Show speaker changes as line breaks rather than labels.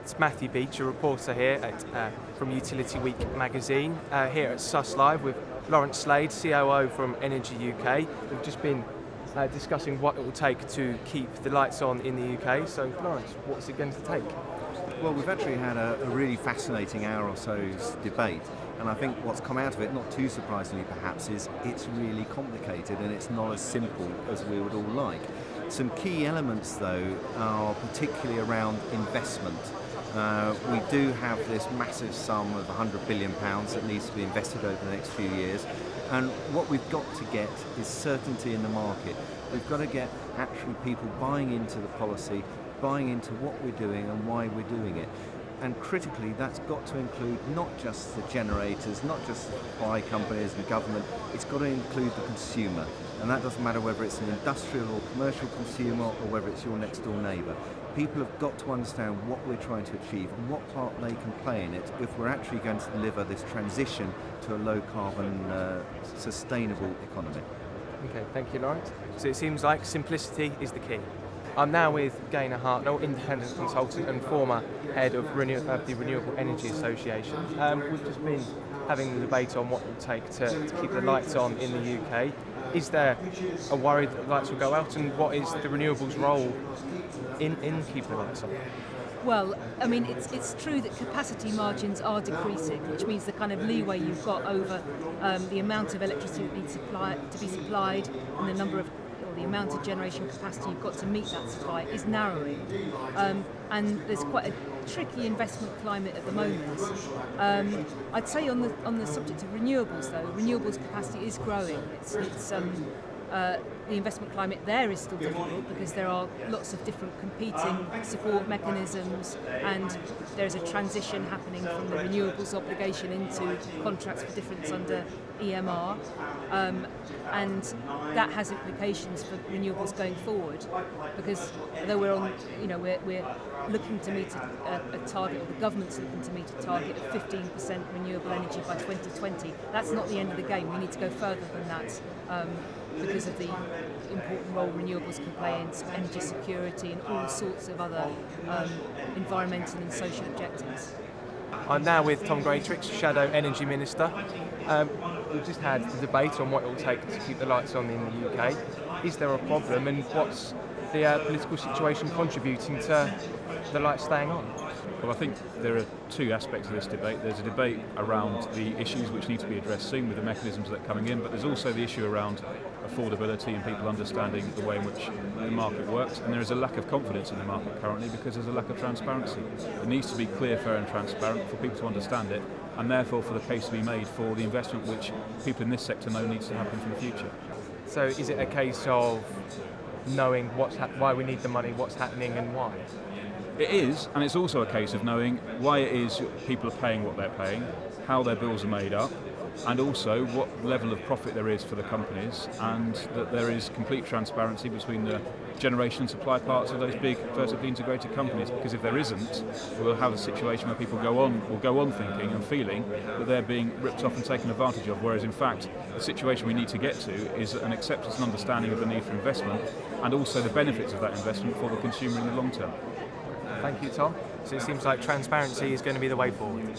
It's Matthew Beach, a reporter here from Utility Week magazine, here at SUS Live with Lawrence Slade, COO from Energy UK. We've just been discussing what it will take to keep the lights on in the UK. So, Lawrence, what's it going to take?
Well, we've actually had a really fascinating hour or so's debate, and I think what's come out of it, not too surprisingly perhaps, is it's really complicated and it's not as simple as we would all like. Some key elements, though, are particularly around investment. We do have this massive sum of £100 billion that needs to be invested over the next few years, and what we've got to get is certainty in the market. We've got to get actually people buying into the policy, buying into what we're doing and why we're doing it. And critically, that's got to include not just the generators, not just supply companies and government, it's got to include the consumer. And that doesn't matter whether it's an industrial or commercial consumer or whether it's your next door neighbour. People have got to understand what we're trying to achieve and what part they can play in it if we're actually going to deliver this transition to a low carbon, sustainable economy.
Okay, thank you, Lawrence. So it seems like simplicity is the key. I'm now with Gaynor Hartnell, independent consultant and former head of the Renewable Energy Association. We've just been having the debate on what it will take to keep the lights on in the UK. Is there a worry that the lights will go out, and what is the renewables' role in keeping the lights on?
Well, I mean, it's true that capacity margins are decreasing, which means the kind of leeway you've got over the amount of electricity that needs to be supplied and the number of the amount of generation capacity you've got to meet that supply is narrowing, and there's quite a tricky investment climate at the moment. I'd say on the subject of renewables, though, renewables capacity is growing. The investment climate there is still difficult because there are lots of different competing support mechanisms, and there's a transition happening from the renewables obligation into contracts for difference under EMR, and that has implications for renewables going forward. Because although we're looking to meet a target, or the government's looking to meet a target of 15% renewable energy by 2020, that's not the end of the game. We need to go further than that. Because of the important role renewables can play in energy security and all sorts of other environmental and social objectives.
I'm now with Tom Greatrix, Shadow Energy Minister. We've just had the debate on what it will take to keep the lights on in the UK. Is there a problem, and what's the political situation contributing to the lights staying on?
Well, I think there are two aspects of this debate. There's a debate around the issues which need to be addressed soon with the mechanisms that are coming in, but there's also the issue around affordability and people understanding the way in which the market works, and there is a lack of confidence in the market currently because there's a lack of transparency. It needs to be clear, fair and transparent for people to understand it, and therefore for the case to be made for the investment which people in this sector know needs to happen for the future.
So is it a case of knowing why we need the money, what's happening and why?
It is, and it's also a case of knowing why it is people are paying what they're paying, how their bills are made up, and also what level of profit there is for the companies, and that there is complete transparency between the generation and supply parts of those big vertically integrated companies, because if there isn't, we'll have a situation where people will go on thinking and feeling that they're being ripped off and taken advantage of, whereas in fact the situation we need to get to is an acceptance and understanding of the need for investment and also the benefits of that investment for the consumer in the long term.
Thank you, Tom. So it seems like transparency is going to be the way forward.